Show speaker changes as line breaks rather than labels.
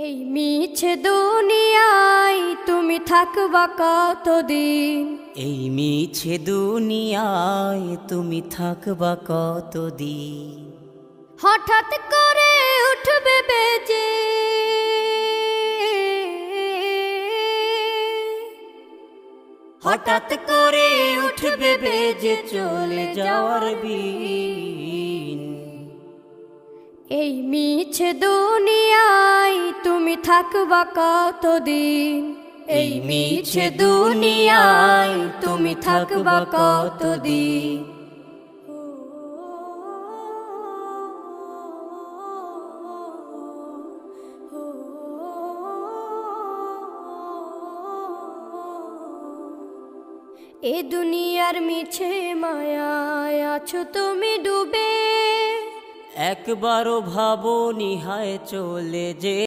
এই মিছে দুনিয়ায় তুমি থাকবা কতদিন?
এই মিছে দুনিয়ায় তুমি থাকবা কতদিন?
হঠাৎ করে উঠবে বেজে
হঠাৎ করে উঠবে বেজে চলে যাওয়ার বিন।
এই মিছে দুনিয়ায় তুমি থাকবা কতদিন?
এই মিছে দুনিয়ায় তুমি থাকবা কতদিন?
এ দুনিয়ার মিছে মায়ায় আছো তুমি ডুবে,
একবারও ভাবো নিহায় চলে যে